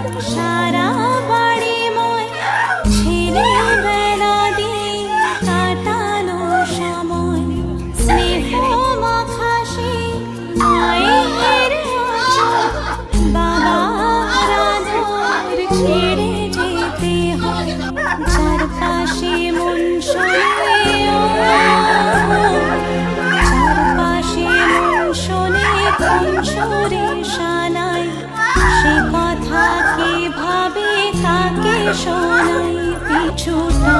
সারা বাড়ি ময় ছেলেবেলা দিয়ে কাটানো সময় স্নেহ মাখাসে মায়ের আঁচল বাবার আদর ছেড়ে যেতে হয় চারপাশে মন শোনে চারপাশে মন শোনে কোন সুরে শানায় সে কথা কিভাবে কাকে শোনাই পিছুটা